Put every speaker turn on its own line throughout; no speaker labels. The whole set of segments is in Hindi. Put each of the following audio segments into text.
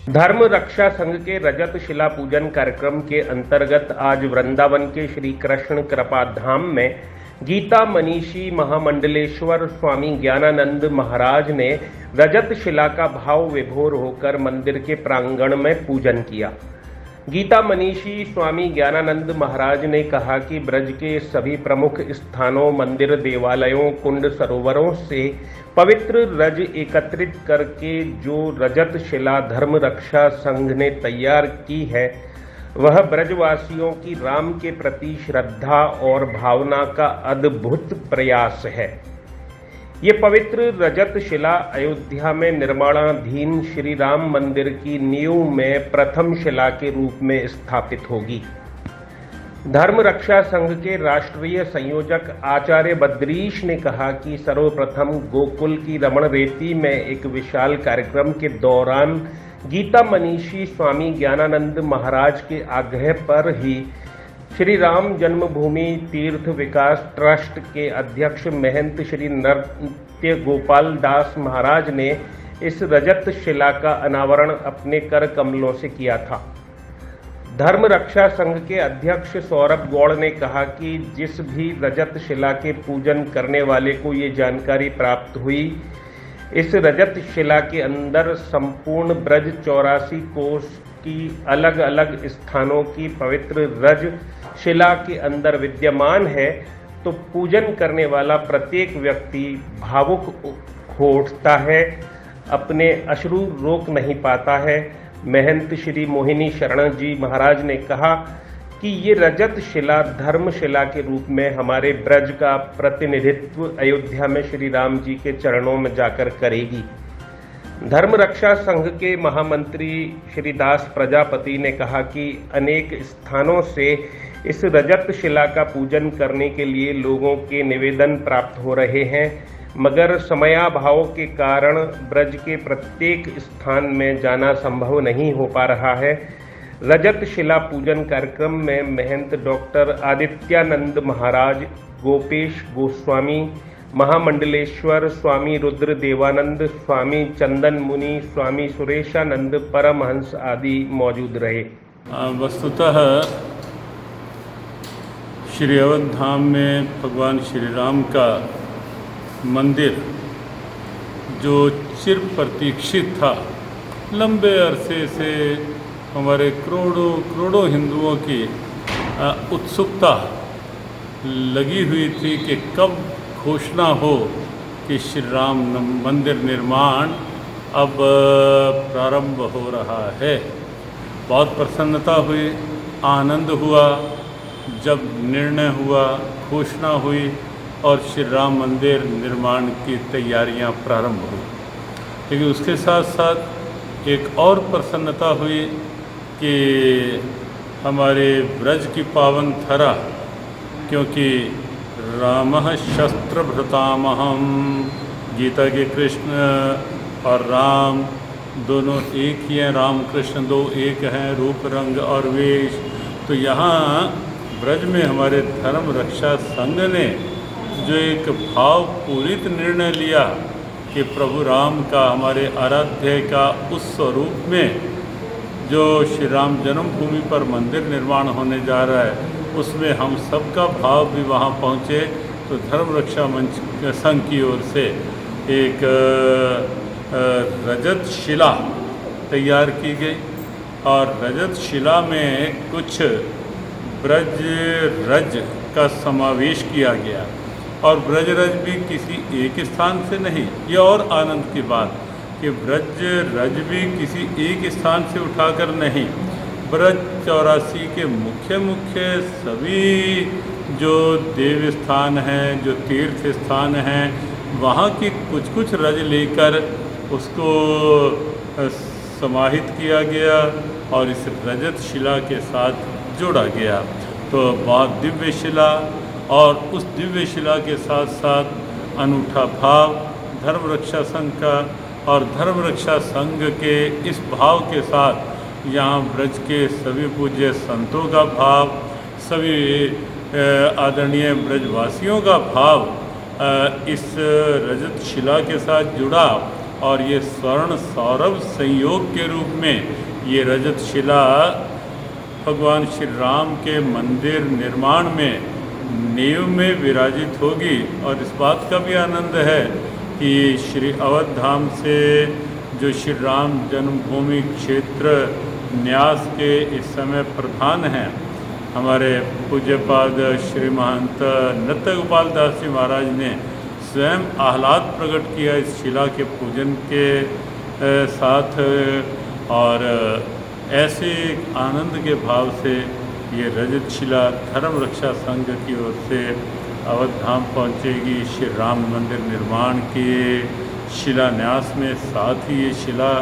धर्म रक्षा संघ के रजत शिला पूजन कार्यक्रम के अंतर्गत आज वृंदावन के श्री कृष्ण कृपा धाम में गीता मनीषी महामंडलेश्वर स्वामी ज्ञानानंद महाराज ने रजत शिला का भाव विभोर होकर मंदिर के प्रांगण में पूजन किया। गीता मनीषी स्वामी ज्ञानानंद महाराज ने कहा कि ब्रज के सभी प्रमुख स्थानों, मंदिर, देवालयों, कुंड, सरोवरों से पवित्र रज एकत्रित करके जो रजत शिला धर्म रक्षा संघ ने तैयार की है, वह ब्रजवासियों की राम के प्रति श्रद्धा और भावना का अद्भुत प्रयास है। ये पवित्र रजत शिला अयोध्या में निर्माणाधीन श्री राम मंदिर की नींव में प्रथम शिला के रूप में स्थापित होगी। धर्म रक्षा संघ के राष्ट्रीय संयोजक आचार्य बद्रीश ने कहा कि सर्वप्रथम गोकुल की रमण रेती में एक विशाल कार्यक्रम के दौरान गीता मनीषी स्वामी ज्ञानानंद महाराज के आग्रह पर ही श्री राम जन्मभूमि तीर्थ विकास ट्रस्ट के अध्यक्ष महंत श्री नृत्य गोपाल दास महाराज ने इस रजत शिला का अनावरण अपने कर कमलों से किया था। धर्म रक्षा संघ के अध्यक्ष सौरभ गौड़ ने कहा कि जिस भी रजत शिला के पूजन करने वाले को ये जानकारी प्राप्त हुई, इस रजत शिला के अंदर संपूर्ण ब्रज 84 कोस की अलग अलग स्थानों की पवित्र रज शिला के अंदर विद्यमान है, तो पूजन करने वाला प्रत्येक व्यक्ति भावुक हो उठता है, अपने अश्रु रोक नहीं पाता है। महंत श्री मोहिनी शरण जी महाराज ने कहा कि ये रजत शिला धर्मशिला के रूप में हमारे ब्रज का प्रतिनिधित्व अयोध्या में श्री राम जी के चरणों में जाकर करेगी। धर्म रक्षा संघ के महामंत्री श्री दास प्रजापति ने कहा कि अनेक स्थानों से इस रजत शिला का पूजन करने के लिए लोगों के निवेदन प्राप्त हो रहे हैं, मगर समयाभाव के कारण ब्रज के प्रत्येक स्थान में जाना संभव नहीं हो पा रहा है। रजत शिला पूजन कार्यक्रम में महंत डॉक्टर आदित्यानंद महाराज, गोपेश गोस्वामी, महामंडलेश्वर स्वामी रुद्र देवानंद, स्वामी चंदन मुनि, स्वामी सुरेशानंद परमहंस आदि मौजूद रहे।
वस्तुतः श्री अवध धाम में भगवान श्री राम का मंदिर जो चिर प्रतीक्षित था, लंबे अरसे से हमारे करोड़ों हिंदुओं की उत्सुकता लगी हुई थी कि कब घोषणा हो कि श्री राम मंदिर निर्माण अब प्रारंभ हो रहा है। बहुत प्रसन्नता हुई, आनंद हुआ जब निर्णय हुआ, घोषणा हुई और श्री राम मंदिर निर्माण की तैयारियां प्रारंभ हुई। लेकिन उसके साथ साथ एक और प्रसन्नता हुई कि हमारे ब्रज की पावन धरा, क्योंकि रामः शस्त्रभृतामहं, गीता के कृष्ण और राम दोनों एक ही हैं, राम कृष्ण दो एक हैं, रूप रंग और वेश। तो यहाँ ब्रज में हमारे धर्म रक्षा संघ ने जो एक भावपूरित निर्णय लिया कि प्रभु राम का, हमारे आराध्य का उस स्वरूप में जो श्री राम जन्मभूमि पर मंदिर निर्माण होने जा रहा है, उसमें हम सबका भाव भी वहाँ पहुँचे। तो धर्म रक्षा मंच संघ की ओर से एक रजत शिला तैयार की गई और रजत शिला में कुछ ब्रज रज का समावेश किया गया। और ब्रज रज भी किसी एक स्थान से नहीं, ये और आनंद की बात कि ब्रज रज भी किसी एक स्थान से उठाकर नहीं, ब्रज 84 के मुख्य सभी जो देव स्थान हैं, जो तीर्थ स्थान हैं, वहाँ की कुछ रज लेकर उसको समाहित किया गया और इस रजत शिला के साथ जोड़ा गया। तो बहुत दिव्य शिला, और उस दिव्य शिला के साथ साथ अनूठा भाव धर्म रक्षा संघ का, और धर्म रक्षा संघ के इस भाव के साथ यहाँ ब्रज के सभी पूज्य संतों का भाव, सभी आदरणीय ब्रजवासियों का भाव इस रजत शिला के साथ जुड़ा और ये स्वर्ण सौरभ संयोग के रूप में ये रजत शिला भगवान श्री राम के मंदिर निर्माण में नींव में विराजित होगी। और इस बात का भी आनंद है कि श्री अवध धाम से जो श्री राम जन्मभूमि क्षेत्र न्यास के इस समय प्रधान हैं, हमारे पूज्यपाद श्री महंत नृत्य गोपाल दास जी महाराज ने स्वयं आह्लाद प्रकट किया इस शिला के पूजन के साथ। और ऐसे आनंद के भाव से ये रजत शिला धर्म रक्षा संघ की ओर से अवध धाम पहुँचेगी श्री राम मंदिर निर्माण के शिलान्यास में। साथ ही ये शिला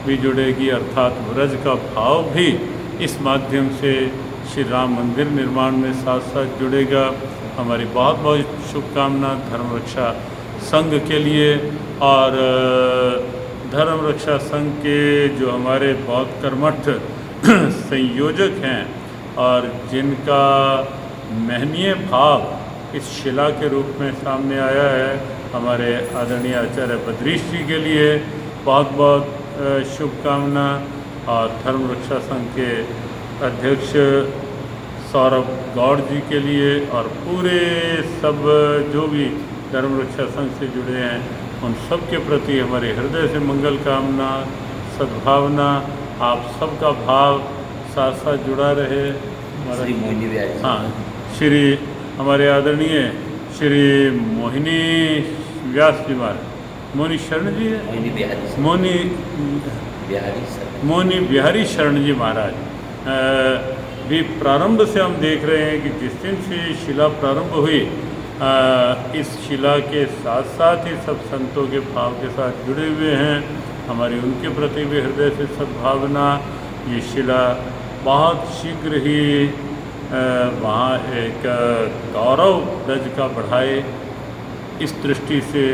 भी जुड़ेगी, अर्थात व्रज का भाव भी इस माध्यम से श्री राम मंदिर निर्माण में साथ साथ जुड़ेगा। हमारी बहुत बहुत शुभकामना धर्म रक्षा संघ के लिए। और धर्म रक्षा संघ के जो हमारे बहुत कर्मठ संयोजक हैं और जिनका महनीय भाव इस शिला के रूप में सामने आया है, हमारे आदरणीय आचार्य बद्रीश जी के लिए बहुत बहुत शुभकामना। और धर्म रक्षा संघ के अध्यक्ष सौरभ गौड़ जी के लिए और पूरे सब जो भी धर्म रक्षा संघ से जुड़े हैं उन सब के प्रति हमारे हृदय से मंगल कामना, सद्भावना। आप सबका भाव साथ साथ जुड़ा रहे। हाँ, श्री हमारे आदरणीय श्री मोहिनी व्यास जी महाराज, मोहिनी शरण जी है, मोहिनी बिहारी शरण जी महाराज भी प्रारंभ से हम देख रहे हैं कि जिस दिन से शिला प्रारंभ हुई, इस शिला के साथ साथ ही सब संतों के भाव के साथ जुड़े हुए हैं। हमारी उनके प्रति भी हृदय से सद्भावना। ये शिला बहुत शीघ्र ही वहाँ एक गौरव रज का बढ़ाए, इस दृष्टि से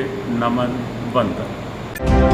नमन बंदन।